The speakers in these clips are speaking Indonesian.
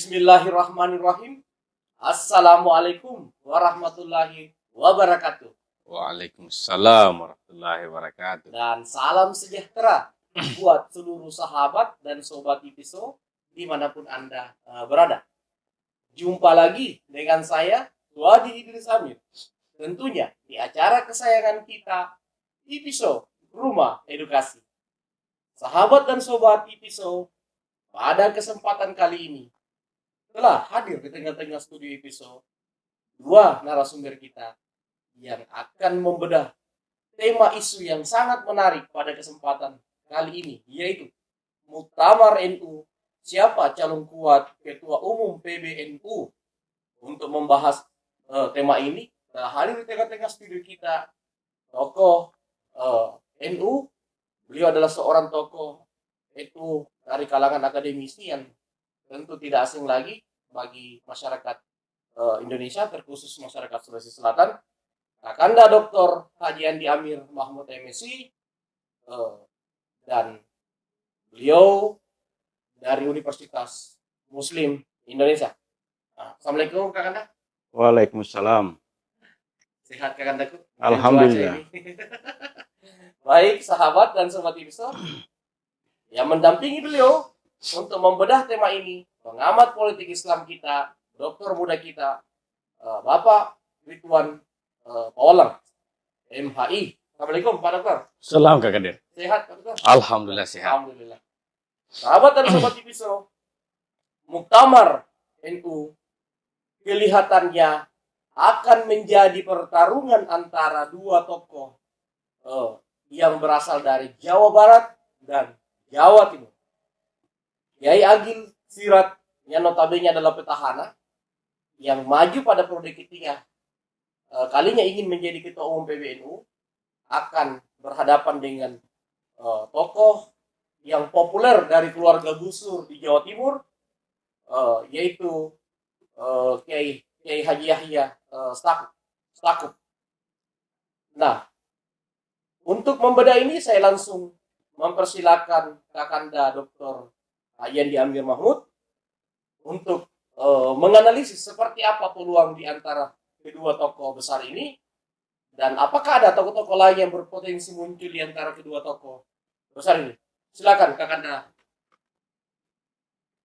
Bismillahirrahmanirrahim. Assalamualaikum warahmatullahi wabarakatuh. Waalaikumsalam warahmatullahi wabarakatuh. Dan salam sejahtera buat seluruh sahabat dan sobat IPISO dimanapun Anda berada. Jumpa lagi dengan saya, Wadi Idris Amir. Tentunya di acara kesayangan kita, IPISO Rumah Edukasi. Sahabat dan sobat IPISO, pada kesempatan kali ini telah hadir di tengah-tengah studio IPISO dua narasumber kita yang akan membedah tema isu yang sangat menarik pada kesempatan kali ini, yaitu Muktamar NU, siapa calon kuat Ketua Umum PBNU. Untuk membahas tema ini telah hadir di tengah-tengah studio kita tokoh NU. Beliau adalah seorang tokoh itu dari kalangan akademisi yang tentu tidak asing lagi bagi masyarakat Indonesia, terkhusus masyarakat Sulawesi Selatan. Kakanda Dr. Haji Andi Amir Mahmud MSI, dan beliau dari Universitas Muslim Indonesia. Assalamualaikum Kakanda. Waalaikumsalam. Sehat Kakandaku? Alhamdulillah. Baik sahabat dan sobat IPISO, yang mendampingi beliau untuk membedah tema ini, pengamat politik Islam kita, doktor muda kita, Bapak Ridwan Pawalang, MHI. Assalamualaikum Pak Dokter. Salam Kak Kadir. Sehat Pak Dokter? Alhamdulillah sehat. Alhamdulillah. Sahabat dan sobat IPISO, Muktamar NU kelihatannya akan menjadi pertarungan antara dua tokoh yang berasal dari Jawa Barat dan Jawa Timur. Kiai Agil Sirat yang notabene adalah petahana yang maju pada periode ketiga, kalinya ingin menjadi ketua umum PBNU, akan berhadapan dengan tokoh yang populer dari keluarga Gusur di Jawa Timur, yaitu Kiai Haji Yahya Stakuf. Nah, untuk membedah ini saya langsung mempersilakan Kakanda Dr. Haji Andi Amir Mahmud untuk menganalisis seperti apa peluang di antara kedua tokoh besar ini, dan apakah ada tokoh-tokoh lain yang berpotensi muncul di antara kedua tokoh besar ini. Silakan Kakanda.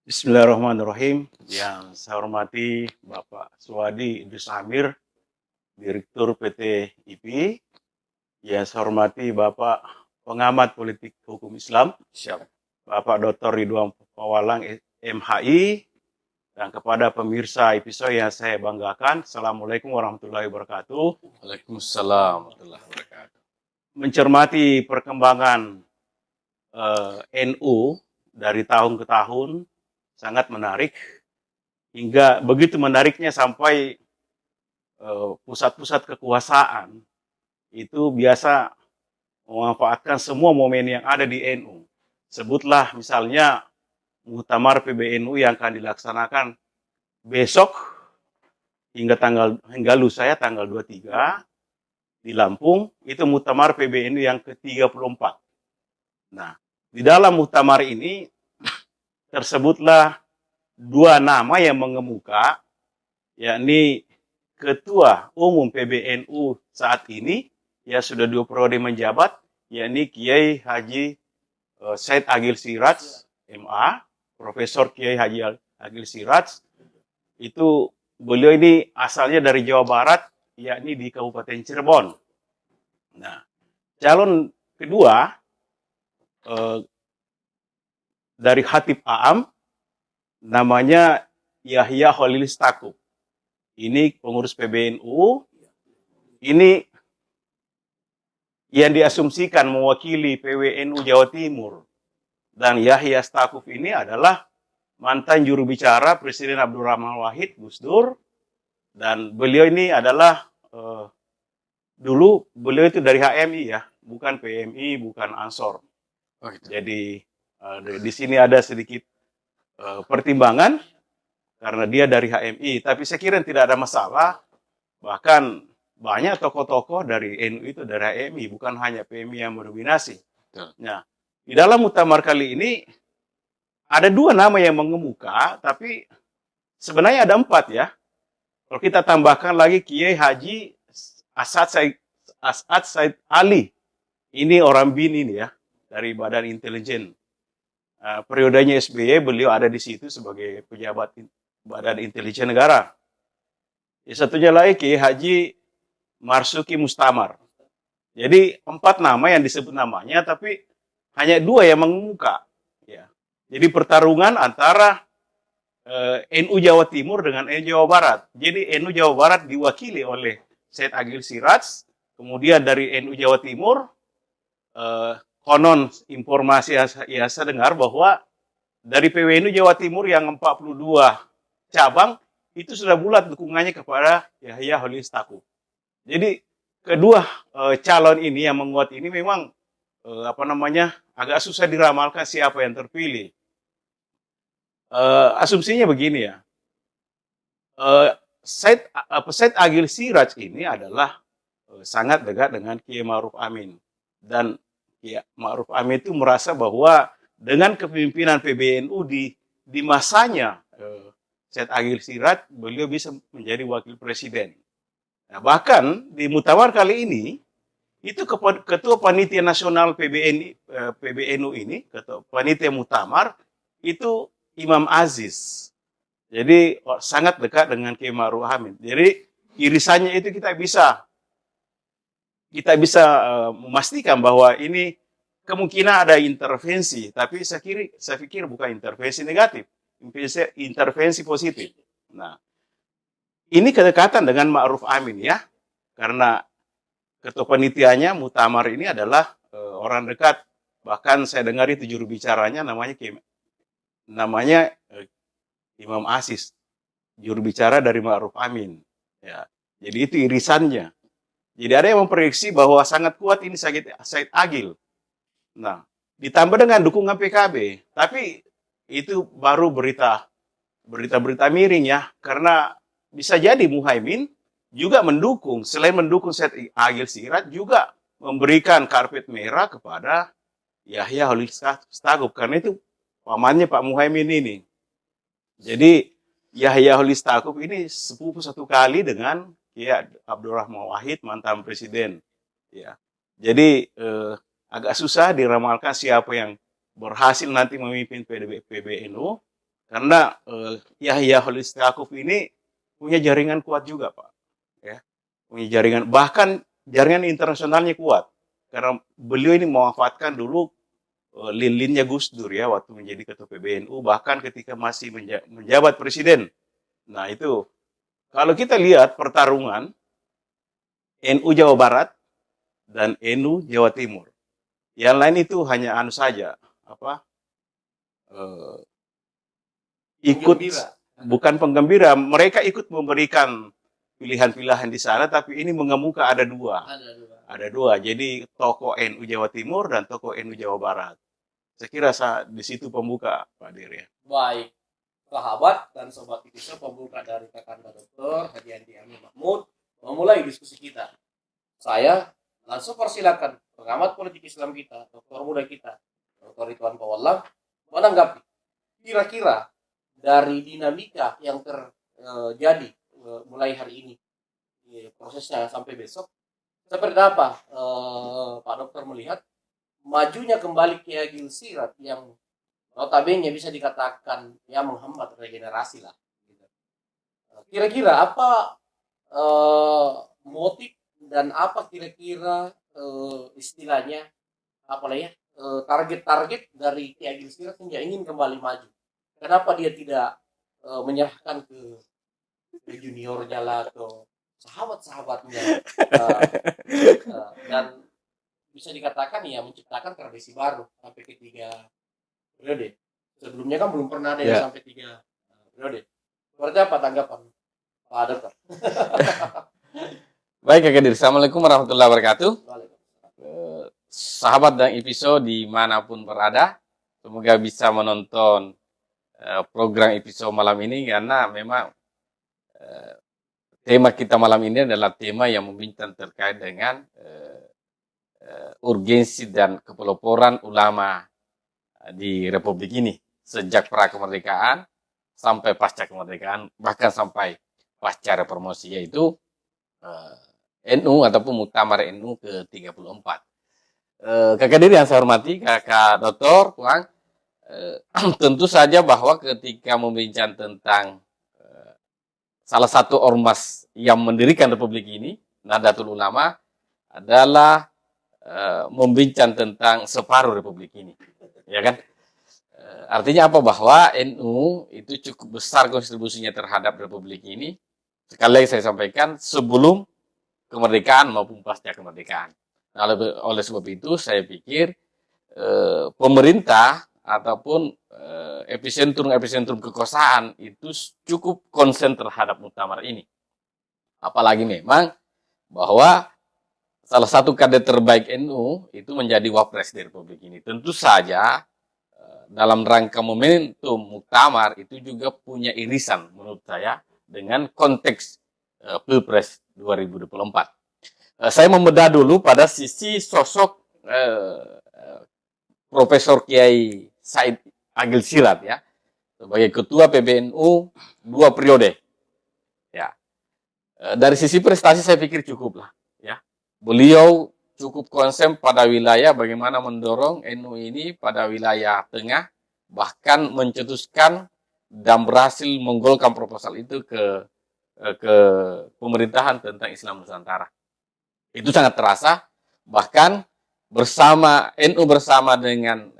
Bismillahirrahmanirrahim. Yang saya hormati Bapak Suwadi Idris Amir, Direktur PT IP. Yang saya hormati Bapak Pengamat Politik Hukum Islam, Bapak Dr. Ridwan Pawalang MHI, dan kepada pemirsa IPISO yang saya banggakan, Assalamualaikum warahmatullahi wabarakatuh. Waalaikumsalam warahmatullahi wabarakatuh. Mencermati perkembangan NU dari tahun ke tahun sangat menarik, hingga begitu menariknya sampai pusat-pusat kekuasaan itu biasa memanfaatkan semua momen yang ada di NU. Sebutlah misalnya Muktamar PBNU yang akan dilaksanakan besok hingga lusa tanggal 23 di Lampung, itu Muktamar PBNU yang ke-34. Nah, di dalam muktamar ini tersebutlah dua nama yang mengemuka, yakni Ketua Umum PBNU saat ini, ya sudah 2 periode menjabat, yakni Kiai Haji Said Agil Siraj, MA, Profesor Kiai Haji Agil Siraj. Itu beliau ini asalnya dari Jawa Barat, yakni di Kabupaten Cirebon. Nah, calon kedua dari Khatib Aam, namanya Yahya Khalil Stakuf. Ini pengurus PBNU. Ini yang diasumsikan mewakili PWNU Jawa Timur. Dan Yahya Stakuf ini adalah mantan juru bicara Presiden Abdurrahman Wahid, Gus Dur. Dan beliau ini adalah, dulu beliau itu dari HMI ya, bukan PMI, bukan Ansor. Oh, gitu. Jadi di sini ada sedikit pertimbangan karena dia dari HMI. Tapi saya kira tidak ada masalah. Bahkan banyak tokoh-tokoh dari NU itu dari HMI, bukan hanya PMI yang mendominasi. Nah, di dalam muktamar kali ini ada dua nama yang mengemuka, tapi sebenarnya ada 4 ya. Kalau kita tambahkan lagi Kiai Haji As'ad Said Ali. Ini orang BIN ini ya, dari Badan Intelijen. Periodenya SBY, beliau ada di situ sebagai pejabat Badan Intelijen Negara. Satunya lagi Kiai Haji Marsuki Mustamar. Jadi 4 nama yang disebut namanya, tapi hanya 2 yang mengemuka. Ya. Jadi pertarungan antara NU Jawa Timur dengan NU Jawa Barat. Jadi NU Jawa Barat diwakili oleh Said Agil Siraj, kemudian dari NU Jawa Timur, konon informasi yang saya dengar bahwa dari PWNU Jawa Timur yang 42 cabang, itu sudah bulat dukungannya kepada Yahya Holil Stakuf. Jadi kedua calon ini yang menguat ini memang agak susah diramalkan siapa yang terpilih. Asumsinya begini ya, Said Agil Siraj ini adalah sangat dekat dengan Kiai Ma'ruf Amin, dan Kiai Ma'ruf Amin itu merasa bahwa dengan kepemimpinan PBNU di masanya Said Agil Siraj, beliau bisa menjadi wakil presiden. Nah, bahkan di muktamar kali ini itu ketua panitia nasional PBNU ini, ketua panitia muktamar itu Imam Aziz. Jadi sangat dekat dengan Kiai Ma'ruf Amin. Jadi irisannya itu kita bisa memastikan bahwa ini kemungkinan ada intervensi, tapi saya pikir bukan intervensi negatif, intervensi positif. Nah, ini kedekatan dengan Ma'ruf Amin ya, karena ketua panitianya muktamar ini adalah orang dekat. Bahkan saya dengar itu juru bicaranya namanya Imam Aziz, juru bicara dari Ma'ruf Amin. Ya, jadi itu irisannya. Jadi ada yang memprediksi bahwa sangat kuat ini Said Agil. Nah, ditambah dengan dukungan PKB. Tapi itu baru berita miring ya, karena bisa jadi Muhaimin juga mendukung, selain mendukung Said Agil Siraj, juga memberikan karpet merah kepada Yahya Holil Stakuf, karena itu pamannya Pak Muhaimin ini. Jadi Yahya Holil Stakuf ini sepupu satu kali dengan Kiai Abdurrahman Wahid, mantan presiden. Ya, jadi agak susah diramalkan siapa yang berhasil nanti memimpin PBNU, karena Yahya Holil Stakuf ini punya jaringan kuat juga, Pak. Ya, punya jaringan, bahkan jaringan internasionalnya kuat, karena beliau ini memanfaatkan dulu lin-linnya Gus Dur ya waktu menjadi ketua PBNU, bahkan ketika masih menjabat presiden. Nah itu kalau kita lihat pertarungan NU Jawa Barat dan NU Jawa Timur, yang lain itu hanya saja ikut Penggembira. bukan penggembira, mereka ikut memberikan pilihan-pilihan di sana, tapi ini mengemuka ada dua. Jadi tokoh NU Jawa Timur dan tokoh NU Jawa Barat. Saya kira di situ pembuka, Pak Dir ya. Baik, sahabat dan sobat Itiso, pembuka dari Kakanda Dokter Haji Andi Amin Mahmud memulai diskusi kita. Saya langsung persilakan pengamat politik Islam kita, dokter muda kita, Dr. Ridwan Pawallam, menanggapi kira-kira dari dinamika yang terjadi mulai hari ini, prosesnya sampai besok, seperti apa Pak Dokter melihat majunya kembali Kiai Agil Siraj yang notabene bisa dikatakan ya menghambat regenerasi lah. Kira-kira apa motif dan apa kira-kira istilahnya target-target dari Kiai Agil Siraj yang ingin kembali maju? Kenapa dia tidak menyerahkan ke juniornya lah atau sahabat-sahabatnya dan bisa dikatakan ya menciptakan tradisi baru sampai ke 3 periode. Sebelumnya kan belum pernah ada yang sampai 3 periode. Seperti apa tanggapan Pak Dokter? Baik, Kak Kadir. Assalamualaikum warahmatullahi wabarakatuh. Sahabat dan episode dimanapun berada, semoga bisa menonton program episode malam ini, karena memang tema kita malam ini adalah tema yang membincang terkait dengan urgensi dan kepeloporan ulama di Republik ini sejak pra kemerdekaan sampai pasca kemerdekaan, bahkan sampai pasca reformasi, yaitu NU ataupun Muktamar NU ke-34. Kakak diri yang saya hormati, kakak Dr. Kuang, tentu saja bahwa ketika membincang tentang salah satu ormas yang mendirikan Republik ini, Nahdlatul Ulama, adalah membincang tentang separuh Republik ini, ya kan? Artinya apa? Bahwa NU itu cukup besar kontribusinya terhadap Republik ini. Sekali lagi saya sampaikan, sebelum kemerdekaan maupun pasca kemerdekaan. Nah, oleh sebab itu saya pikir pemerintah ataupun epicentrum kekuasaan itu cukup konsen terhadap muktamar ini. Apalagi memang bahwa salah satu kader terbaik NU itu menjadi wapres di Republik ini. Tentu saja dalam rangka momentum muktamar itu juga punya irisan menurut saya dengan konteks Pilpres 2024. Saya membedah dulu pada sisi sosok Profesor Kiai Said Agil Siraj ya, sebagai ketua PBNU 2 periode. Ya. Dari sisi prestasi saya pikir cukup lah ya. Beliau cukup konsen pada wilayah bagaimana mendorong NU ini pada wilayah tengah, bahkan mencetuskan dan berhasil menggolkan proposal itu ke pemerintahan tentang Islam Nusantara. Itu sangat terasa, bahkan bersama NU bersama dengan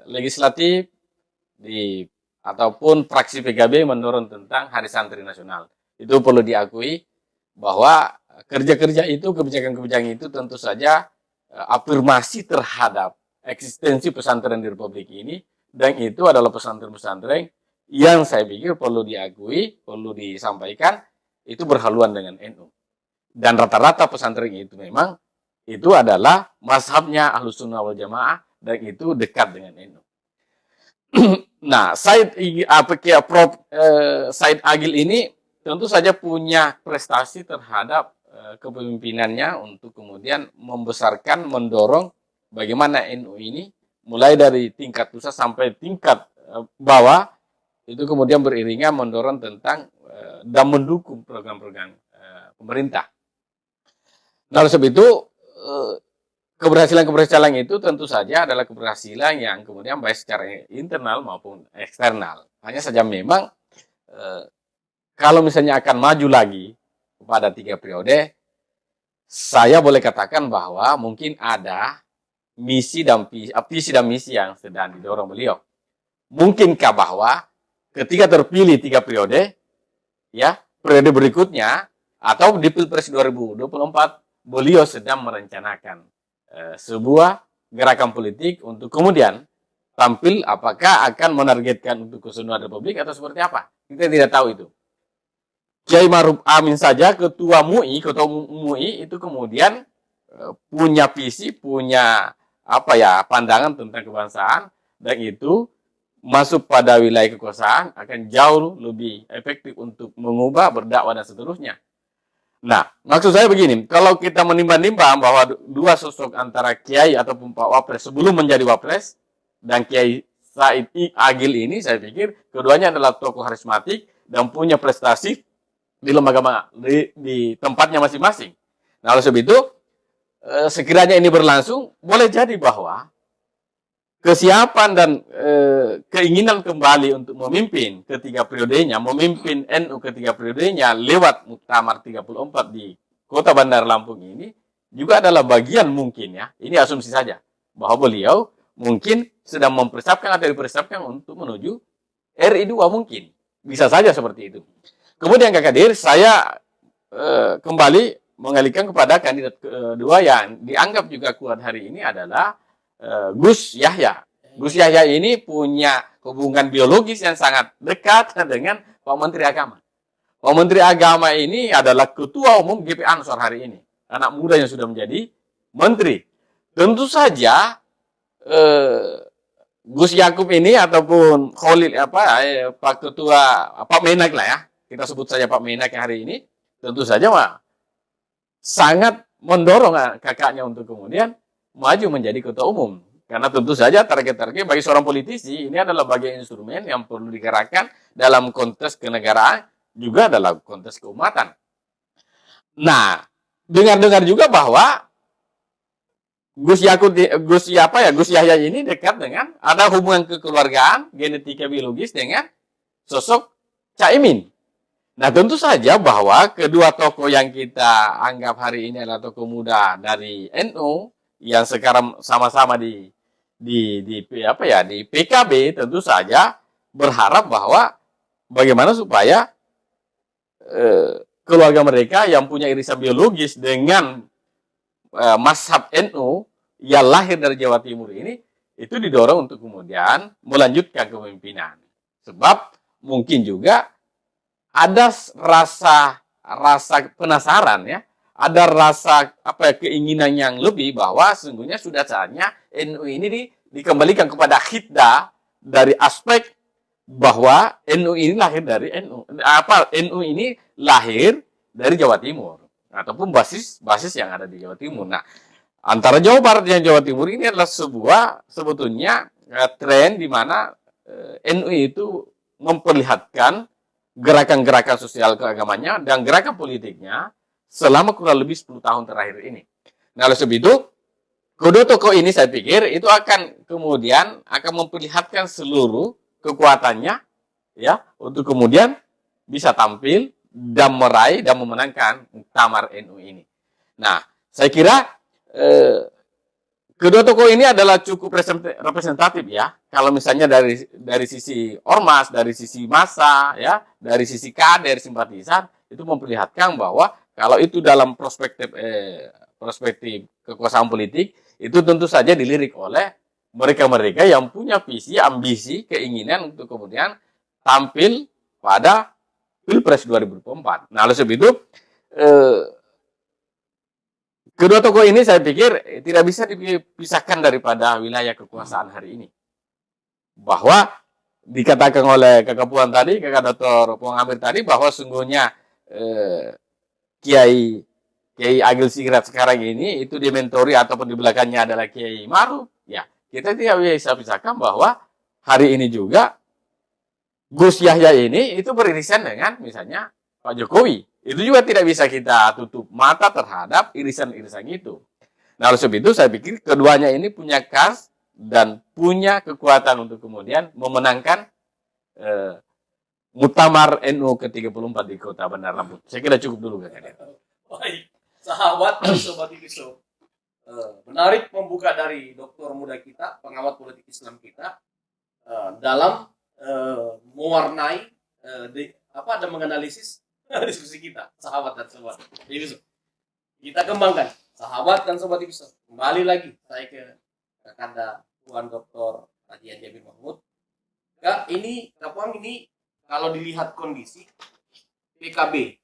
legislatif ataupun fraksi PKB mendorong tentang Hari Santri Nasional. Itu perlu diakui bahwa kerja-kerja itu, kebijakan-kebijakan itu tentu saja afirmasi terhadap eksistensi pesantren di Republik ini, dan itu adalah pesantren-pesantren yang saya pikir perlu diakui, perlu disampaikan, itu berhaluan dengan NU. Dan rata-rata pesantren itu memang itu adalah mazhabnya Ahlus Sunnah wal Jamaah, dan itu dekat dengan NU. Nah, Said Agil ini tentu saja punya prestasi terhadap kepemimpinannya untuk kemudian membesarkan, mendorong bagaimana NU ini mulai dari tingkat pusat sampai tingkat bawah itu kemudian beriringan mendorong tentang dan mendukung program-program pemerintah. Nah, oleh sebab itu keberhasilan itu tentu saja adalah keberhasilan yang kemudian baik secara internal maupun eksternal. Hanya saja memang kalau misalnya akan maju lagi pada 3 periode, saya boleh katakan bahwa mungkin ada visi dan misi yang sedang didorong beliau. Mungkinkah bahwa ketika terpilih 3 periode, ya periode berikutnya atau di Pilpres 2024, beliau sedang merencanakan sebuah gerakan politik untuk kemudian tampil apakah akan menargetkan untuk keseluruhan Republik atau seperti apa. Kita tidak tahu itu. Kiai Ma'ruf Amin saja, ketua MUI itu kemudian punya visi, punya pandangan tentang kebangsaan, dan itu masuk pada wilayah kekuasaan akan jauh lebih efektif untuk mengubah, berdakwah dan seterusnya. Nah, maksud saya begini, kalau kita menimbang-nimbang bahwa dua sosok antara Kiai ataupun Pak Wapres sebelum menjadi Wapres dan Kiai Said Agil ini, saya pikir keduanya adalah tokoh karismatik dan punya prestasi di lembaga di tempatnya masing-masing. Nah, oleh sebab itu, sekiranya ini berlangsung, boleh jadi bahwa kesiapan dan keinginan kembali untuk memimpin ketiga periodenya, memimpin NU ketiga periodenya lewat Muktamar 34 di Kota Bandar Lampung ini juga adalah bagian mungkin ya. Ini asumsi saja bahwa beliau mungkin sedang mempersiapkan atau dipersiapkan untuk menuju RI2 mungkin. Bisa saja seperti itu. Kemudian Kakak Dir, saya kembali mengalihkan kepada kandidat kedua yang dianggap juga kuat hari ini adalah Gus Yahya. Gus Yahya ini punya hubungan biologis yang sangat dekat dengan Pak Menteri Agama. Pak Menteri Agama ini adalah Ketua Umum GP Ansor hari ini. Anak muda yang sudah menjadi Menteri. Tentu saja Gus Yakub ini ataupun Khalil Pak Ketua Pak Menak lah ya. Kita sebut saja Pak Menak hari ini. Tentu saja sangat mendorong kakaknya untuk kemudian maju menjadi ketua umum. Karena tentu saja target-target bagi seorang politisi ini adalah bagian instrumen yang perlu digerakkan dalam konteks kenegaraan juga dalam konteks keumatan. Nah, dengar-dengar juga bahwa Gus Yahya ini dekat dengan ada hubungan kekeluargaan, genetika biologis dengan sosok Caimin. Nah, tentu saja bahwa kedua tokoh yang kita anggap hari ini adalah tokoh muda dari NU yang sekarang sama-sama di PKB, tentu saja berharap bahwa bagaimana supaya keluarga mereka yang punya irisan biologis dengan mazhab NU yang lahir dari Jawa Timur ini itu didorong untuk kemudian melanjutkan kepemimpinan. Sebab mungkin juga ada rasa penasaran ya, ada rasa keinginan yang lebih bahwa sesungguhnya sudah saatnya NU ini dikembalikan kepada khiddah dari aspek bahwa NU ini lahir dari NU ini lahir dari Jawa Timur ataupun basis yang ada di Jawa Timur. Nah, antara Jawa Barat dan Jawa Timur ini adalah sebetulnya tren di mana NU itu memperlihatkan gerakan-gerakan sosial keagamannya dan gerakan politiknya selama kurang lebih 10 tahun terakhir ini. Nah, oleh sebab itu, kedua tokoh ini saya pikir itu akan kemudian memperlihatkan seluruh kekuatannya ya untuk kemudian bisa tampil dan meraih dan memenangkan muktamar NU ini. Nah, saya kira kedua tokoh ini adalah cukup representatif ya. Kalau misalnya dari sisi ormas, dari sisi massa, ya, dari sisi kader, simpatisan, itu memperlihatkan bahwa kalau itu dalam perspektif kekuasaan politik, itu tentu saja dilirik oleh mereka-mereka yang punya visi, ambisi, keinginan untuk kemudian tampil pada Pilpres 2024. Nah, oleh sebab itu, kedua tokoh ini saya pikir tidak bisa dipisahkan daripada wilayah kekuasaan hari ini. Bahwa dikatakan oleh Kakak Puan tadi, Kakak Dr. Puan Amir tadi, bahwa sungguhnya Kiai Agil Sigrat sekarang ini itu dimentori ataupun di belakangnya adalah Kiai Maruf. Ya, kita tidak bisa pisahkan bahwa hari ini juga Gus Yahya ini itu beririsan dengan misalnya Pak Jokowi. Itu juga tidak bisa kita tutup mata terhadap irisan-irisan itu. Nah, oleh sebab itu saya pikir keduanya ini punya khas dan punya kekuatan untuk kemudian memenangkan muktamar NU ke-34 di Kota Bandar Lampung. Saya kira cukup dulu, Kak. Baik, sahabat dan sobat Show. Menarik membuka dari doktor muda kita, pengamat politik Islam kita, dalam mewarnai dan menganalisis diskusi kita, sahabat dan sobat. Jadi kita kembangkan, sahabat dan sobat Show. Kembali lagi saya ke Kakanda Tuan Dr. Haji Jamin Mahmud. Kak, ini kalau dilihat kondisi PKB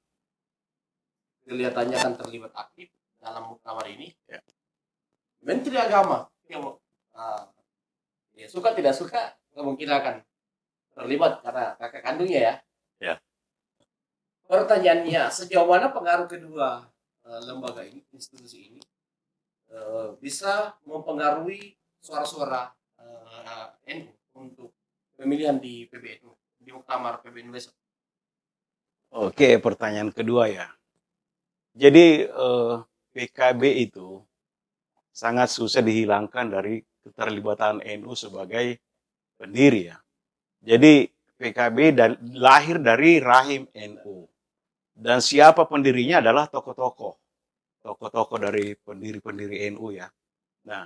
kelihatannya akan terlibat aktif dalam muktamar ini. Ya. Menteri Agama yang suka tidak suka kemungkinan akan terlibat karena kakak kandungnya ya. Ya. Pertanyaannya, sejauh mana pengaruh kedua lembaga ini, institusi ini bisa mempengaruhi suara-suara NU untuk pemilihan di PBNU, di muktamar PBNU besok? Oke, pertanyaan kedua ya. Jadi PKB itu sangat susah dihilangkan dari keterlibatan NU sebagai pendiri ya. Jadi PKB lahir dari rahim NU. Dan siapa pendirinya adalah tokoh-tokoh dari pendiri-pendiri NU ya. Nah,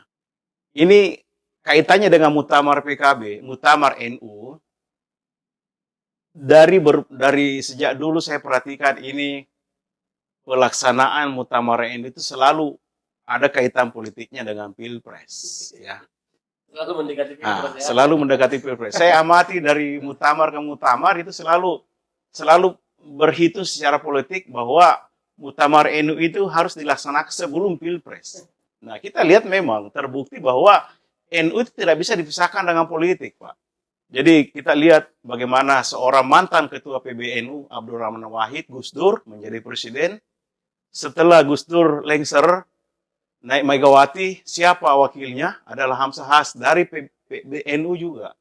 ini kaitannya dengan muktamar PKB, muktamar NU. Dari sejak dulu saya perhatikan ini pelaksanaan muktamar NU itu selalu ada kaitan politiknya dengan Pilpres ya. Selalu mendekati Pilpres. Selalu mendekati Pilpres. Saya amati dari muktamar ke muktamar itu selalu berhitung secara politik bahwa muktamar NU itu harus dilaksanakan sebelum Pilpres. Nah, kita lihat memang terbukti bahwa NU itu tidak bisa dipisahkan dengan politik, Pak. Jadi kita lihat bagaimana seorang mantan ketua PBNU Abdurrahman Wahid, Gus Dur, menjadi presiden. Setelah Gus Dur lengser, naik Megawati, siapa wakilnya? Adalah Hamzah Has dari PBNU juga.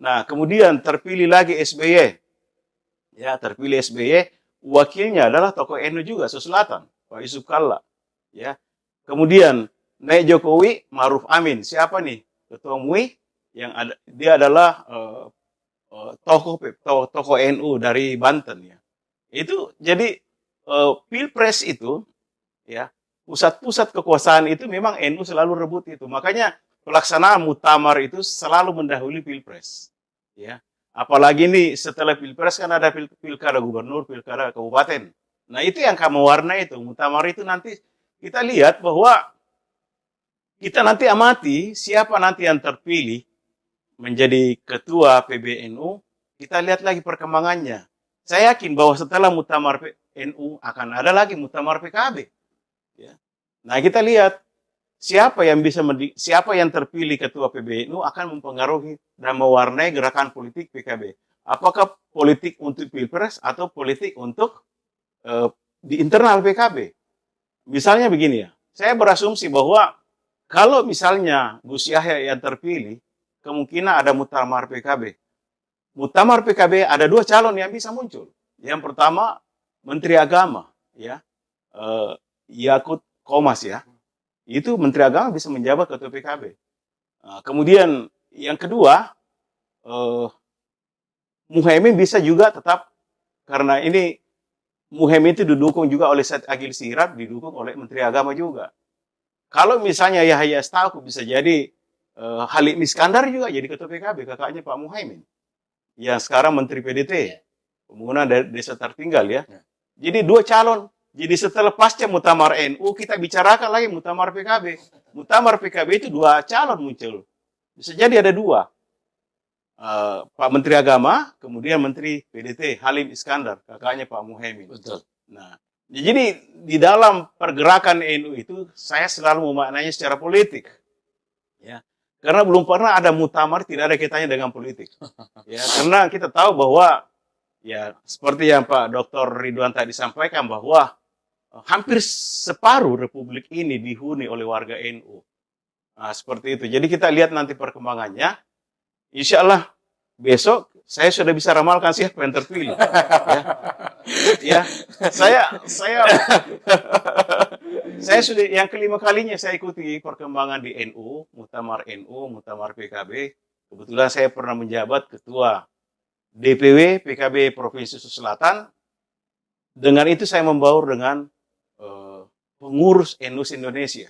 Nah, kemudian terpilih lagi SBY. Ya, terpilih SBY, wakilnya adalah tokoh NU juga, Sulawesi Selatan, Pak Yusuf Kalla. Ya. Kemudian naik Jokowi, Maruf Amin. Siapa nih? Ketua MUI yang ada, dia adalah tokoh NU dari Banten ya. Itu jadi Pilpres itu ya, pusat-pusat kekuasaan itu memang NU selalu rebut itu. Makanya pelaksanaan muktamar itu selalu mendahului Pilpres. Ya. Apalagi nih setelah Pilpres kan ada pilkada gubernur, pilkada kabupaten. Nah, itu yang kamu warna itu. Muktamar itu nanti kita lihat bahwa kita nanti amati siapa nanti yang terpilih menjadi ketua PBNU, kita lihat lagi perkembangannya. Saya yakin bahwa setelah muktamar NU akan ada lagi muktamar PKB. Ya. Nah, kita lihat siapa yang terpilih ketua PBNU akan mempengaruhi dan mewarnai gerakan politik PKB. Apakah politik untuk Pilpres atau politik untuk di internal PKB? Misalnya begini ya, saya berasumsi bahwa kalau misalnya Gus Yahya yang terpilih, kemungkinan ada muktamar PKB. Muktamar PKB ada 2 calon yang bisa muncul. Yang pertama Menteri Agama, ya, Yakut Komas ya. Itu Menteri Agama bisa menjabat ketua PKB. Kemudian yang kedua, Muhaimin bisa juga tetap, karena ini Muhaimin itu didukung juga oleh Said Agil Siraj, didukung oleh Menteri Agama juga. Kalau misalnya Yahya Stakuf bisa jadi Halim Iskandar juga jadi ketua PKB, kakaknya Pak Muhaimin. Yang sekarang Menteri PDT, pembangunan desa tertinggal ya. Jadi 2 calon. Jadi setelah pasca muktamar NU, kita bicarakan lagi muktamar PKB. Muktamar PKB itu 2 calon muncul. Bisa jadi ada 2. Pak Menteri Agama, kemudian Menteri PDT, Halim Iskandar, kakaknya Pak Muhaimin. Betul. Nah, jadi di dalam pergerakan NU itu, saya selalu memaknainya secara politik. Ya. Karena belum pernah ada muktamar tidak ada kaitannya dengan politik. Ya, karena kita tahu bahwa ya seperti yang Pak Dr. Ridwan tadi sampaikan bahwa hampir separuh republik ini dihuni oleh warga NU. Nah, seperti itu. Jadi kita lihat nanti perkembangannya. Insya Allah besok saya sudah bisa ramalkan siapa yang terpilih. Ya, saya sudah yang kelima kalinya saya ikuti perkembangan di NU, muktamar PKB. Kebetulan saya pernah menjabat ketua DPW PKB Provinsi Sulawesi Selatan. Dengan itu saya membaur dengan pengurus NU Indonesia.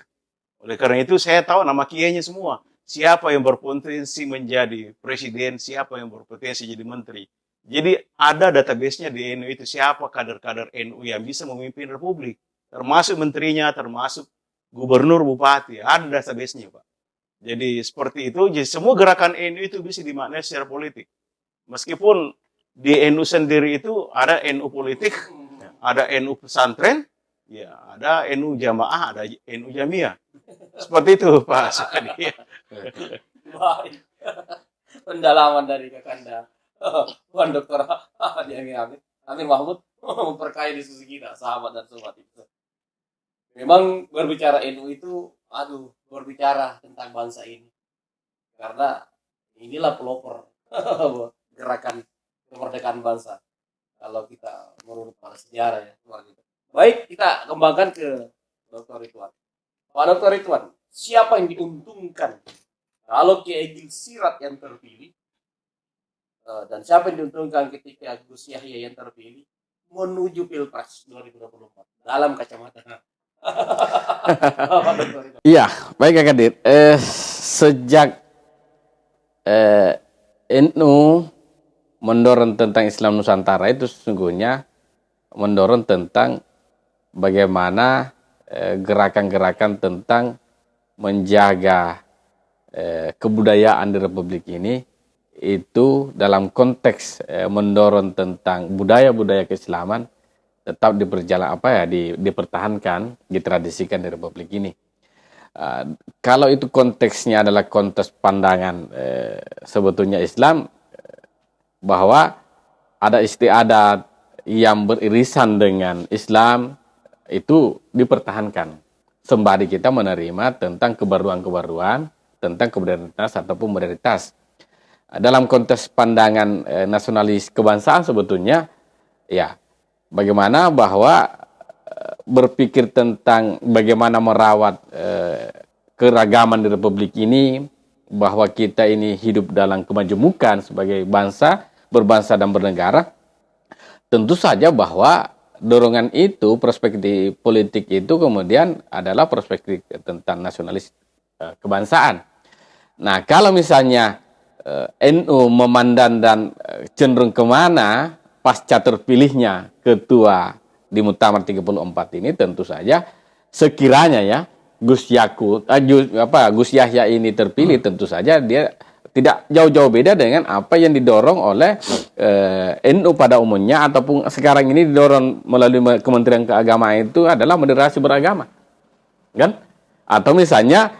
Oleh karena itu saya tahu nama kiainya semua. Siapa yang berpotensi menjadi presiden, siapa yang berpotensi jadi menteri. Jadi ada database-nya di NU itu, siapa kader-kader NU yang bisa memimpin republik. Termasuk menterinya, termasuk gubernur, bupati. Ada database-nya, Pak. Jadi seperti itu, jadi semua gerakan NU itu bisa dimaknai secara politik. Meskipun di NU sendiri itu ada NU politik, ada NU pesantren, ya ada NU jamaah, ada NU jamiah. Seperti itu, Pak Sukadi. Baik. Pendalaman dari Kakanda. Tuan Dr. Amir Mahmud memperkaya diskusi kita, sahabat dan sobat itu. Memang berbicara NU itu, berbicara tentang bangsa ini. Karena inilah pelopor gerakan kemerdekaan bangsa. Kalau kita menurut pada sejarah ya. Baik, kita kembangkan ke Dr. Ridwan. Pak Dr. Ridwan, siapa yang diuntungkan kalau Kiai Agil Siraj yang terpilih dan siapa yang diuntungkan ketika Gus Yahya yang terpilih menuju Pilpres 2024 dalam kacamata? Iya, baik Kak Kadir. Sejak NU mendorong tentang Islam Nusantara itu sesungguhnya mendorong tentang bagaimana gerakan-gerakan tentang menjaga kebudayaan di Republik ini itu dalam konteks mendorong tentang budaya-budaya keislaman tetap dipertahankan, ditradisikan di Republik ini. Kalau itu konteksnya adalah konteks pandangan sebetulnya Islam bahwa ada istiadat yang beririsan dengan Islam itu dipertahankan. sembari kita menerima tentang kebaruan-kebaruan tentang kemodernitas ataupun modernitas. Dalam konteks pandangan nasionalis kebangsaan sebetulnya, ya, bagaimana bahwa berpikir tentang bagaimana merawat keragaman di Republik ini, bahwa kita ini hidup dalam kemajemukan sebagai bangsa, berbangsa dan bernegara, tentu saja bahwa dorongan itu, perspektif politik itu kemudian adalah perspektif tentang nasionalis kebangsaan. Nah, kalau misalnya NU memandang dan cenderung kemana pasca terpilihnya ketua di Muktamar 34 ini, tentu saja sekiranya ya Gus Yahya ini terpilih, tentu saja dia tidak jauh-jauh beda dengan apa yang didorong oleh NU pada umumnya, ataupun sekarang ini didorong melalui Kementerian Keagamaan itu adalah moderasi beragama, kan? Atau misalnya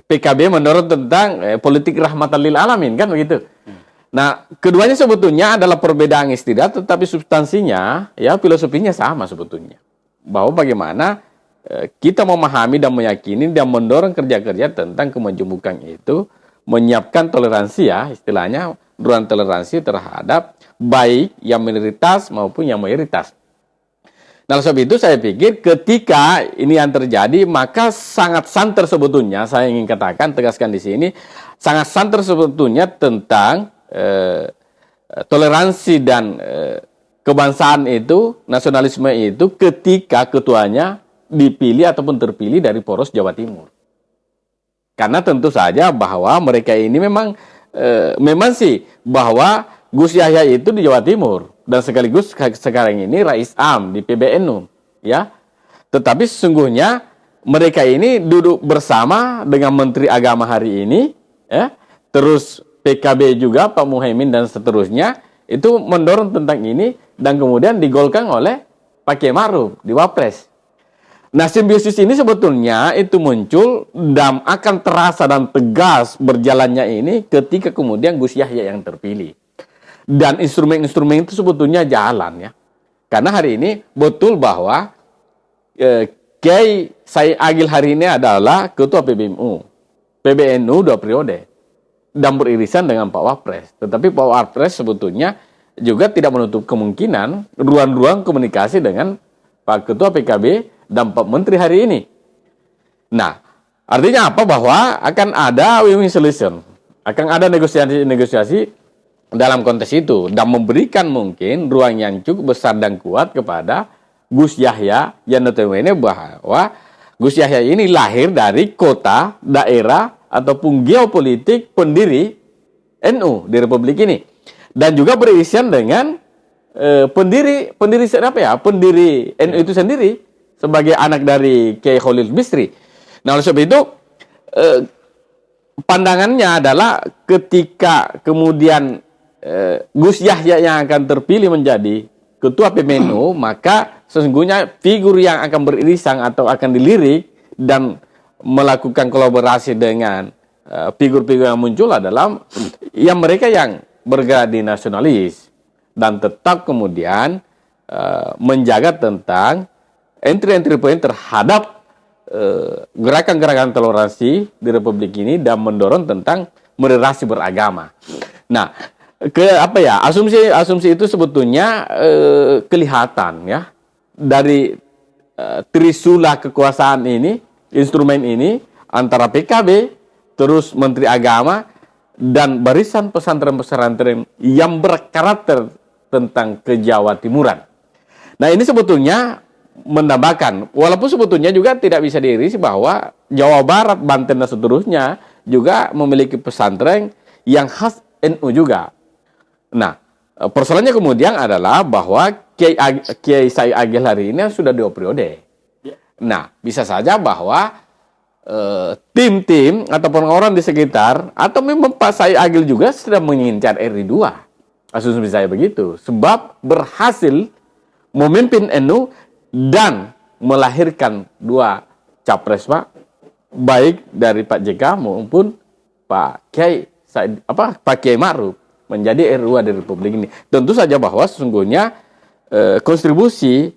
PKB mendorong tentang politik rahmatan lil alamin, kan begitu. Nah, keduanya sebetulnya adalah perbedaan istilah, tetapi substansinya, ya filosofinya sama sebetulnya. Bahwa bagaimana kita memahami dan meyakini dan mendorong kerja-kerja tentang kemajemukan itu, menyiapkan toleransi, ya istilahnya, ruang toleransi terhadap baik yang minoritas maupun yang mayoritas. Nah, sebab itu saya pikir ketika ini yang terjadi, maka sangat santer sebetulnya, saya ingin katakan, tegaskan di sini, sangat santer sebetulnya tentang toleransi dan kebangsaan itu, nasionalisme itu, ketika ketuanya dipilih ataupun terpilih dari poros Jawa Timur. Karena tentu saja bahwa mereka ini memang sih bahwa Gus Yahya itu di Jawa Timur dan sekaligus sekarang ini Rais Am di PBNU, ya. Tetapi sesungguhnya mereka ini duduk bersama dengan Menteri Agama hari ini, ya. Terus PKB juga, Pak Muhaimin dan seterusnya, itu mendorong tentang ini dan kemudian digolkan oleh Pak Kiai Ma'ruf di Wapres. Nah, simbiosis ini sebetulnya itu muncul dan akan terasa dan tegas berjalannya ini ketika kemudian Gus Yahya yang terpilih. Dan instrumen-instrumen itu sebetulnya jalan, ya. Karena hari ini betul bahwa Kiai Said Agil hari ini adalah ketua PBNU 2 periode. Dan beririsan dengan Pak Wapres. Tetapi Pak Wapres sebetulnya juga tidak menutup kemungkinan ruang-ruang komunikasi dengan Pak Ketua PKB dan Pak Menteri hari ini. Nah, artinya apa? Bahwa akan ada win-win solution. Akan ada negosiasi-negosiasi dalam konteks itu. Dan memberikan mungkin ruang yang cukup besar dan kuat kepada Gus Yahya yang notabene bahwa Gus Yahya ini lahir dari kota, daerah, ataupun geopolitik pendiri NU di Republik ini, dan juga berisian dengan pendiri NU itu sendiri sebagai anak dari Kiai Khalil Bisri. Nah, oleh sebab itu pandangannya adalah ketika kemudian Gus Yahya yang akan terpilih menjadi ketua PBNU, maka sesungguhnya figur yang akan beririsan atau akan dilirik dan melakukan kolaborasi dengan figur-figur yang muncul adalah yang mereka yang bergerak di nasionalis dan tetap kemudian menjaga tentang entry point terhadap gerakan-gerakan toleransi di Republik ini dan mendorong tentang moderasi beragama. Nah, asumsi itu sebetulnya kelihatan, ya, dari trisula kekuasaan ini, instrumen ini antara PKB, terus Menteri Agama, dan barisan pesantren-pesantren yang berkarakter tentang kejawa timuran. Nah, ini sebetulnya menambahkan, walaupun sebetulnya juga tidak bisa diiris bahwa Jawa Barat, Banten dan seterusnya juga memiliki pesantren yang khas NU juga. Nah, persoalannya kemudian adalah bahwa Kiai Said Agil hari ini sudah 2 periode. Nah, bisa saja bahwa tim-tim ataupun orang di sekitar atau memang Pak Said Agil juga sedang mengincar RI 2. Asumsi saya begitu. Sebab berhasil memimpin NU dan melahirkan 2 capres, Pak, baik dari Pak JK maupun Pak Kiai Ma'ruf menjadi RI 2 di Republik ini. Tentu saja bahwa sesungguhnya kontribusi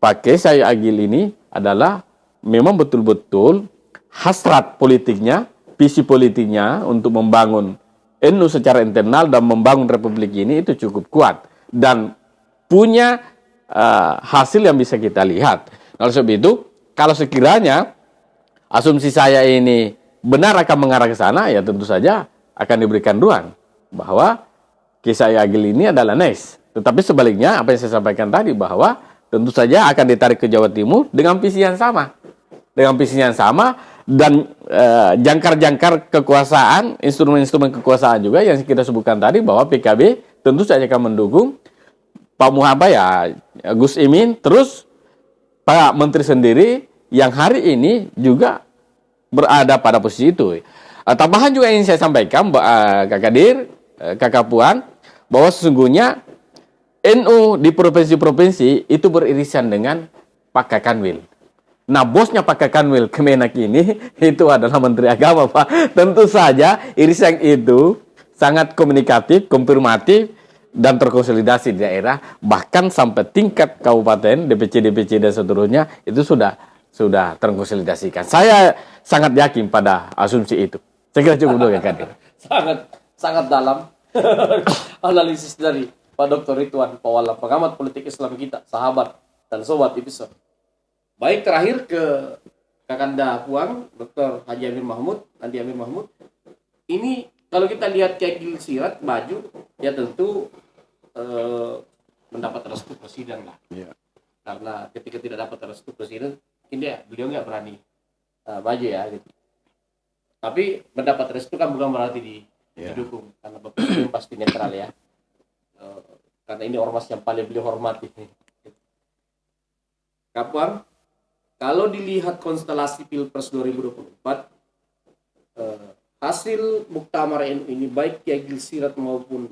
Pak Kiai Said Agil ini adalah memang betul-betul hasrat politiknya, visi politiknya untuk membangun NU secara internal dan membangun republik ini itu cukup kuat dan punya hasil yang bisa kita lihat. Oleh sebab itu, kalau sekiranya asumsi saya ini benar akan mengarah ke sana, ya tentu saja akan diberikan ruang bahwa Kiai Agil ini adalah next. Tetapi sebaliknya, apa yang saya sampaikan tadi bahwa tentu saja akan ditarik ke Jawa Timur dengan visi yang sama. Dengan visi yang sama dan jangkar-jangkar kekuasaan, instrumen-instrumen kekuasaan juga yang kita sebutkan tadi bahwa PKB tentu saja akan mendukung Pak Muhammad ya Gus Imin, terus Pak Menteri sendiri yang hari ini juga berada pada posisi itu. Tambahan juga ingin saya sampaikan, Kak Kadir, Kakak Puan, bahwa sesungguhnya NU di provinsi-provinsi itu beririsan dengan Pak Kakanwil. Nah, bosnya Pak Kakanwil Kemenak ini itu adalah Menteri Agama, Pak. Tentu saja irisan itu sangat komunikatif, konfirmatif, dan terkonsolidasi di daerah, bahkan sampai tingkat kabupaten, DPC dan seterusnya, itu sudah terkonsolidasikan. Saya sangat yakin pada asumsi itu. Saya kira cukup dulu ya, Kadir. sangat dalam analisis dari Pak Dr. Ridwan Pawala, pengamat politik Islam kita, sahabat dan sobat episode. Baik, terakhir ke Kakanda Puang, Dr. Haji Amir Mahmud, Andi Amir Mahmud. Ini kalau kita lihat Kiai Agil Sirat maju, ya tentu mendapat restu presiden lah. Ya. Karena ketika tidak dapat restu presiden, beliau nggak berani maju ya gitu. Tapi mendapat restu kan bukan berarti didukung, karena Bapak Presiden pasti netral ya. Karena ini ormas yang paling beliau hormati. Kapan? Kalau dilihat konstelasi Pilpres 2024, hasil Muktamar NU ini baik Kiai Agil Sirat maupun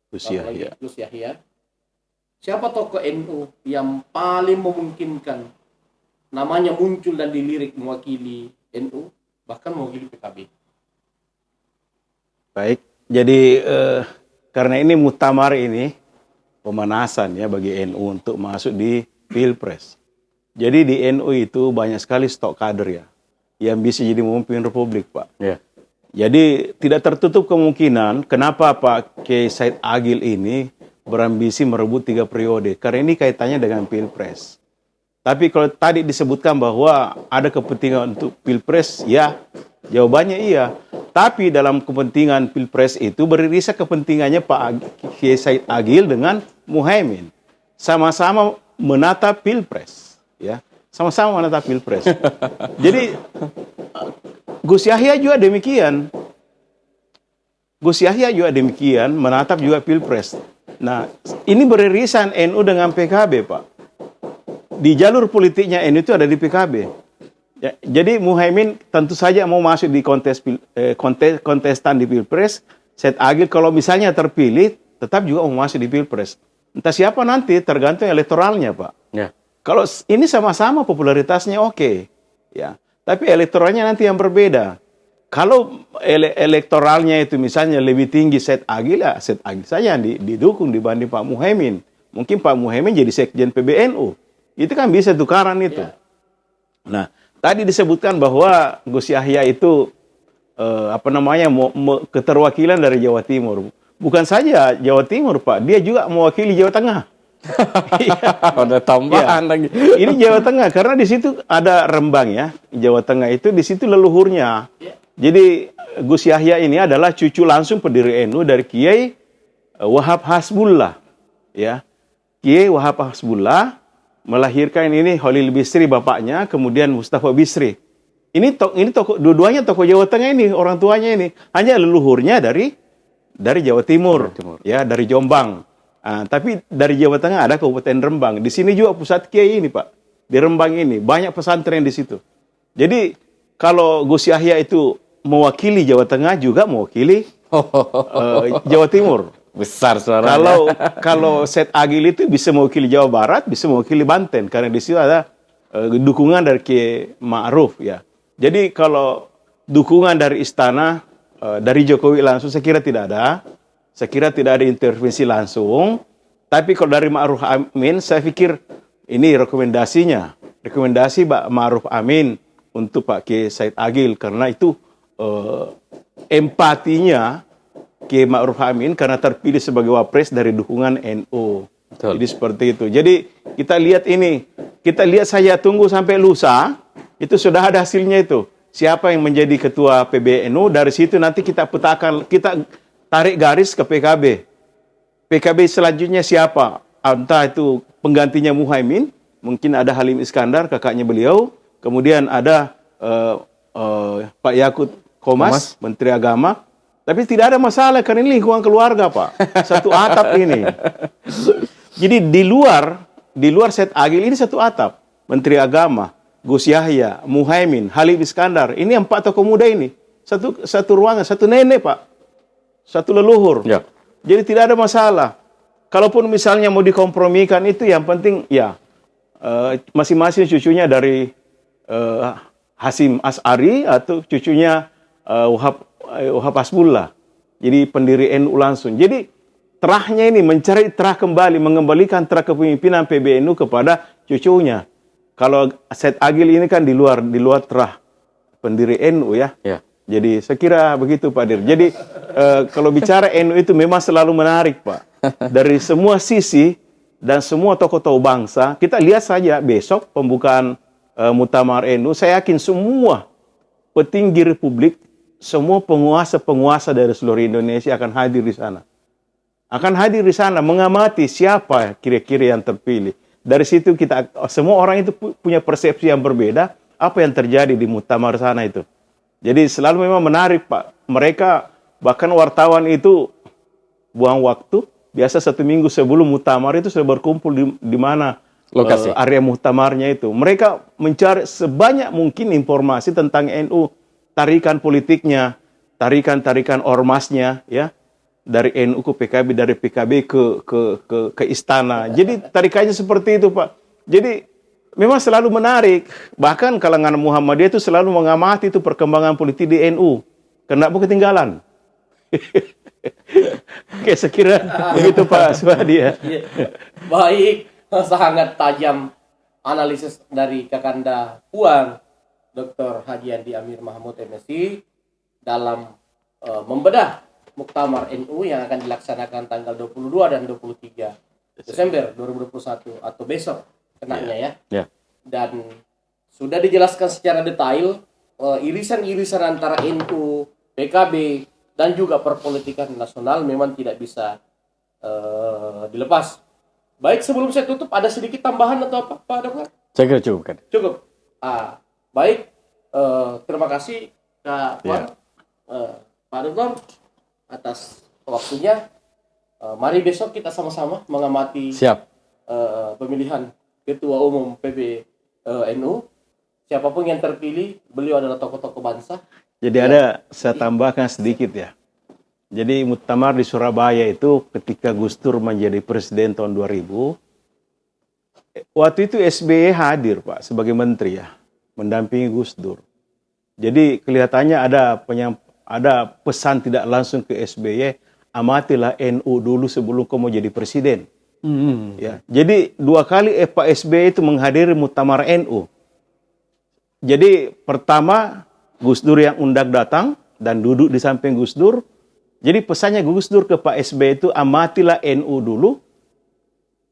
Gus Yahya, siapa tokoh NU yang paling memungkinkan namanya muncul dan dilirik mewakili NU, bahkan mewakili PKB? Baik, jadi karena ini muktamar ini pemanasan ya bagi NU untuk masuk di Pilpres. Jadi di NU itu banyak sekali stok kader ya yang bisa jadi pemimpin Republik, Pak. Ya. Jadi tidak tertutup kemungkinan kenapa Pak Kiai Said Agil ini berambisi merebut 3 periode. Karena ini kaitannya dengan Pilpres. Tapi kalau tadi disebutkan bahwa ada kepentingan untuk Pilpres, ya jawabannya iya. Tapi dalam kepentingan Pilpres itu beririsan kepentingannya Pak Kiai Said Agil dengan Muhaimin. Sama-sama menata Pilpres. Ya, sama-sama menata Pilpres. Jadi Gus Yahya juga demikian. Gus Yahya juga demikian, menatap juga Pilpres. Nah, ini beririsan NU dengan PKB, Pak. Di jalur politiknya NU itu ada di PKB. Ya, jadi Muhaimin tentu saja mau masuk di kontestan di Pilpres. Said Agil kalau misalnya terpilih, tetap juga mau masuk di Pilpres. Entah siapa nanti, tergantung elektoralnya, Pak. Ya. Kalau ini sama-sama popularitasnya oke. Ya. Tapi elektoralnya nanti yang berbeda. Kalau elektoralnya itu misalnya lebih tinggi Said Agil, ya Said Agil saja yang didukung dibanding Pak Muhaimin. Mungkin Pak Muhaimin jadi sekjen PBNU. Itu kan bisa tukaran itu. Ya. Nah, tadi disebutkan bahwa Gus Yahya itu keterwakilan dari Jawa Timur. Bukan saja Jawa Timur, Pak. Dia juga mewakili Jawa Tengah. Ada tambahan lagi. Ini Jawa Tengah karena di situ ada Rembang ya. Jawa Tengah itu di situ leluhurnya. Jadi Gus Yahya ini adalah cucu langsung pendiri NU dari Kiai Wahab Hasbullah. Ya. Kiai Wahab Hasbullah melahirkan ini Holil Bisri bapaknya, kemudian Mustafa Bisri. Ini tokoh dua-duanya tokoh Jawa Tengah ini, orang tuanya ini. Hanya leluhurnya dari Jawa Timur. Ya, dari Jombang. Tapi dari Jawa Tengah ada Kabupaten Rembang. Di sini juga pusat Kiai ini, Pak. Di Rembang ini banyak pesantren di situ. Jadi kalau Gus Yahya itu mewakili Jawa Tengah juga mewakili Jawa Timur. Besar suaranya. Kalau Said Agil itu bisa mewakili Jawa Barat, bisa mewakili Banten karena di situ ada dukungan dari Kiai Ma'ruf ya. Jadi kalau dukungan dari istana dari Jokowi langsung saya kira tidak ada. Saya kira tidak ada intervensi langsung. Tapi kalau dari Ma'ruf Amin, saya pikir Ini rekomendasinya. Rekomendasi Pak Ma'ruf Amin untuk Pak Kiai Said Agil. Karena itu empatinya Kiai Ma'ruf Amin karena terpilih sebagai wapres dari dukungan NU. Betul. Jadi seperti itu. Jadi kita lihat ini. Kita lihat saya tunggu sampai lusa. Itu sudah ada hasilnya itu. Siapa yang menjadi ketua PBNU. Dari situ nanti kita petakan. Kita tarik garis ke PKB. PKB selanjutnya siapa? Entah itu penggantinya Muhaimin. Mungkin ada Halim Iskandar, kakaknya beliau. Kemudian ada Pak Yakut Komas, Menteri Agama. Tapi tidak ada masalah karena ini lingkungan keluarga, Pak. Satu atap ini. Jadi di luar Said Agil ini satu atap. Menteri Agama, Gus Yahya, Muhaimin, Halim Iskandar. Ini 4 tokoh muda ini. Satu ruangan, satu nenek, Pak. Satu leluhur. Ya. Jadi tidak ada masalah. Kalaupun misalnya mau dikompromikan itu yang penting ya masing-masing cucunya dari Hasim As'ari atau cucunya Wahab Hasbullah. Jadi pendiri NU langsung. Jadi terahnya ini mencari terah kembali, mengembalikan terah kepemimpinan PBNU kepada cucunya. Kalau Said Agil ini kan di luar terah pendiri NU ya. Ya. Jadi saya kira begitu Pak Dir. Jadi kalau bicara NU itu memang selalu menarik Pak. Dari semua sisi dan semua tokoh-tokoh bangsa, kita lihat saja besok pembukaan Muktamar NU, saya yakin semua petinggi Republik, semua penguasa-penguasa dari seluruh Indonesia akan hadir di sana. Akan hadir di sana mengamati siapa kira-kira yang terpilih. Dari situ kita semua orang itu punya persepsi yang berbeda apa yang terjadi di muktamar sana itu. Jadi selalu memang menarik Pak. Mereka bahkan wartawan itu buang waktu. Biasa 1 minggu sebelum muktamar itu sudah berkumpul di mana Lokasi. Area muktamarnya itu. Mereka mencari sebanyak mungkin informasi tentang NU, tarikan politiknya, tarikan ormasnya, ya. Dari NU ke PKB, dari PKB ke istana. Jadi tarikannya seperti itu, Pak. Jadi memang selalu menarik. Bahkan kalangan Muhammadiyah itu selalu mengamati itu perkembangan politik di NU. Karena mau ketinggalan. Oke, saya kira begitu Pak Suhadi ya. Baik, sangat tajam analisis dari Kakanda Puan, Dr. Haji Andi Amir Mahmud MSI dalam membedah Muktamar NU yang akan dilaksanakan tanggal 22 dan 23 Desember 2021 atau besok kenanya ya. Ya. Dan sudah dijelaskan secara detail irisan-irisan antara NU, PKB dan juga perpolitikan nasional memang tidak bisa dilepas. Baik, sebelum saya tutup ada sedikit tambahan atau apa Pak Dokter? Saya kira cukup kan. Cukup. Baik, terima kasih Kak Puan, Pak Dokter atas waktunya. Mari besok kita sama-sama mengamati Siap. pemilihan Ketua Umum PBNU. Siapapun yang terpilih, beliau adalah tokoh-tokoh bangsa. Jadi ada, saya tambahkan sedikit ya. Jadi muktamar di Surabaya itu ketika Gus Dur menjadi presiden tahun 2000, waktu itu SBY hadir Pak sebagai menteri ya, mendampingi Gus Dur. Jadi kelihatannya ada pesan tidak langsung ke SBY, amatilah NU dulu sebelum kamu jadi presiden. Ya. Jadi 2 kali Pak SBY itu menghadiri muktamar NU. Jadi pertama Gus Dur yang undang datang dan duduk di samping Gus Dur. Jadi pesannya Gus Dur ke Pak SBY itu amatilah NU dulu,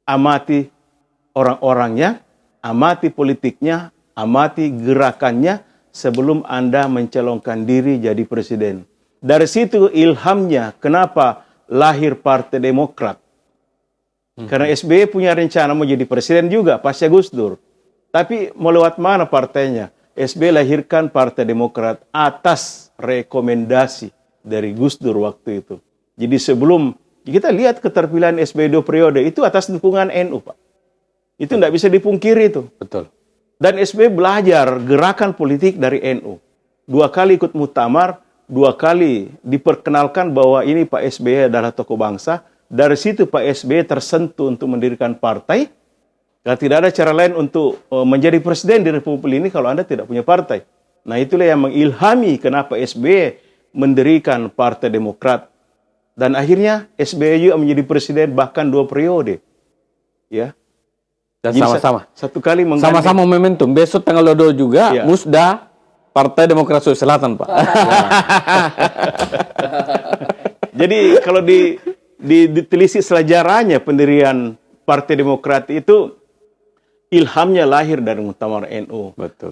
amati orang-orangnya, amati politiknya, amati gerakannya sebelum Anda mencalonkan diri jadi presiden. Dari situ ilhamnya kenapa lahir Partai Demokrat. Karena SBY punya rencana mau jadi presiden juga pasca Gus Dur. Tapi mau lewat mana partainya? SBY lahirkan Partai Demokrat atas rekomendasi dari Gus Dur waktu itu. Jadi sebelum kita lihat keterpilihan SBY 2 periode itu atas dukungan NU, Pak. Itu tidak bisa dipungkiri itu. Betul. Dan SBY belajar gerakan politik dari NU. 2 kali ikut muktamar, 2 kali diperkenalkan bahwa ini Pak SBY adalah tokoh bangsa. Dari situ Pak SBY tersentuh untuk mendirikan partai. Karena tidak ada cara lain untuk menjadi presiden di Republik ini kalau Anda tidak punya partai. Nah itulah yang mengilhami kenapa SBY mendirikan Partai Demokrat. Dan akhirnya SBY juga menjadi presiden bahkan 2 periode. Ya. Dan Jadi sama-sama. satu kali menggandeng. Sama-sama momentum. Besok tanggal 22 juga Iya. Musda Partai Demokrat Sulawesi Selatan, Pak. Jadi kalau ditelisik sejarahnya pendirian Partai Demokrat itu ilhamnya lahir dari Muktamar NU. Betul.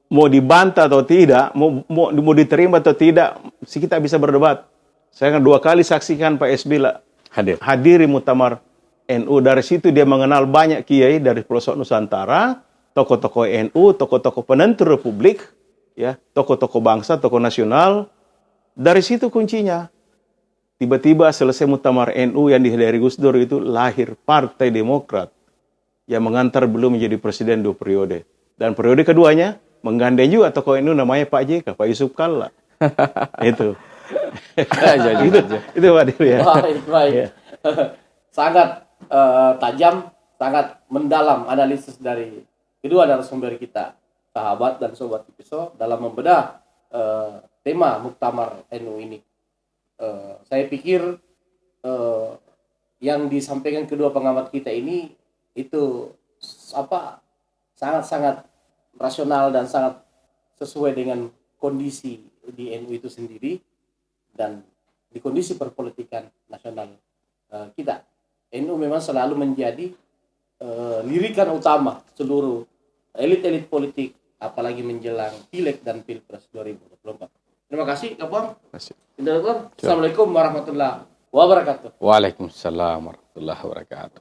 Mau dibantah atau tidak, mau diterima atau tidak, kita bisa berdebat. Saya kan 2 kali saksikan Pak SB hadiri Muktamar NU. Dari situ dia mengenal banyak kiai dari pelosok Nusantara, tokoh-tokoh NU, tokoh-tokoh penentu Republik, ya, tokoh-tokoh bangsa, tokoh nasional. Dari situ kuncinya. Tiba-tiba selesai Muktamar NU yang dihadiri Gus Dur itu lahir Partai Demokrat yang mengantar beliau menjadi presiden 2 periode. Dan periode keduanya menggandeng juga tokoh NU namanya Pak JK, Pak Yusuf Kalla. Itu. Itu Pak Dir ya. Baik. Ya. Sangat tajam, sangat mendalam analisis dari kedua narasumber kita, sahabat dan sobat Tipiso, dalam membedah tema Muktamar NU ini. Saya pikir yang disampaikan kedua pengamat kita ini itu sangat-sangat rasional dan sangat sesuai dengan kondisi di NU itu sendiri dan di kondisi perpolitikan nasional kita. NU memang selalu menjadi lirikan utama seluruh elit-elit politik, apalagi menjelang Pileg dan Pilpres 2024. Terima kasih, Kapolri. Assalamualaikum warahmatullahi wabarakatuh. Waalaikumsalam warahmatullahi wabarakatuh.